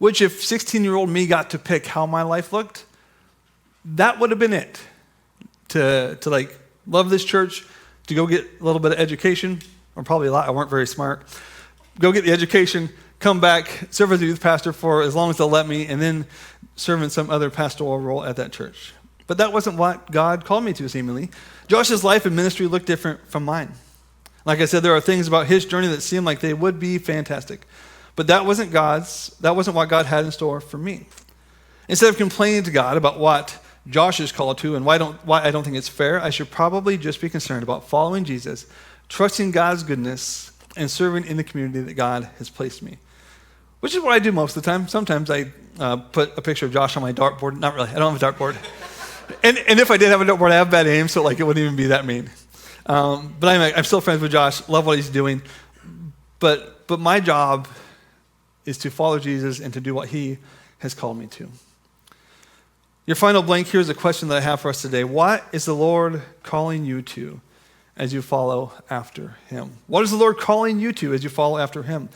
which if 16-year-old me got to pick how my life looked, that would have been it. To like love this church, to go get a little bit of education, or probably a lot, I weren't very smart. Go get the education, come back, serve as a youth pastor for as long as they'll let me, and then serve in some other pastoral role at that church. But that wasn't what God called me to, seemingly. Josh's life and ministry looked different from mine. Like I said, there are things about his journey that seemed like they would be fantastic. But that wasn't what God had in store for me. Instead of complaining to God about what Josh is called to and why I don't think it's fair, I should probably just be concerned about following Jesus, trusting God's goodness, and serving in the community that God has placed me. Which is what I do most of the time. Sometimes I put a picture of Josh on my dartboard. Not really, I don't have a dartboard. And if I did have a dartboard, I have bad aim, so like it wouldn't even be that mean. But I'm still friends with Josh, love what he's doing. But my job is to follow Jesus and to do what he has called me to. Your final blank here is a question that I have for us today. What is the Lord calling you to as you follow after him? What is the Lord calling you to as you follow after him?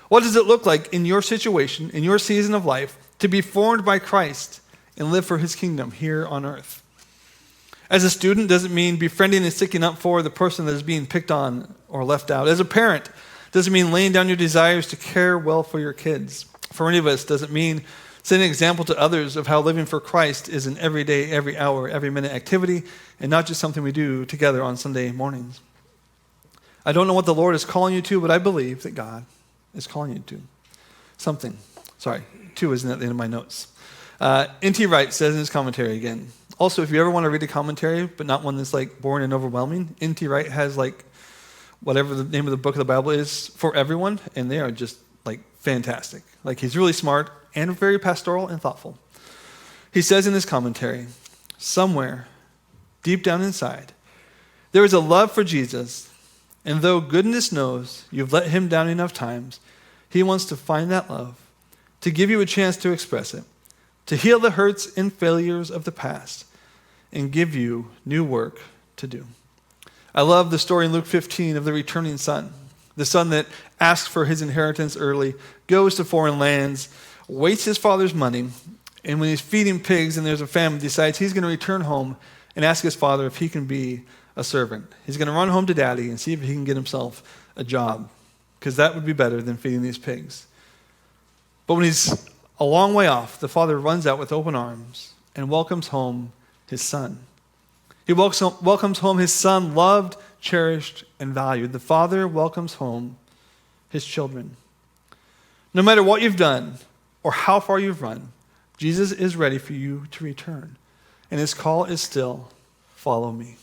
What does it look like in your situation, in your season of life, to be formed by Christ and live for his kingdom here on earth? As a student, does it mean befriending and sticking up for the person that is being picked on or left out? As a parent, does it mean laying down your desires to care well for your kids? For any of us, does it mean setting an example to others of how living for Christ is an everyday, every hour, every minute activity, and not just something we do together on Sunday mornings? I don't know what the Lord is calling you to, but I believe that God is calling you to something. Sorry, 2 isn't at the end of my notes. N.T. Wright says in his commentary again. Also, if you ever want to read a commentary, but not one that's like boring and overwhelming, N.T. Wright has like whatever the name of the book of the Bible is for everyone, and they are just like fantastic. Like he's really smart and very pastoral and thoughtful. He says in his commentary, somewhere deep down inside, there is a love for Jesus, and though goodness knows you've let him down enough times, he wants to find that love, to give you a chance to express it, to heal the hurts and failures of the past, and give you new work to do. I love the story in Luke 15 of the returning son, the son that asks for his inheritance early, goes to foreign lands, wastes his father's money, and when he's feeding pigs and there's a famine, decides he's going to return home and ask his father if he can be a servant. He's going to run home to daddy and see if he can get himself a job, because that would be better than feeding these pigs. But when he's a long way off, the father runs out with open arms and welcomes home his son. He welcomes home his son, loved, cherished, and valued. The father welcomes home his children. No matter what you've done or how far you've run, Jesus is ready for you to return. And his call is still, follow me.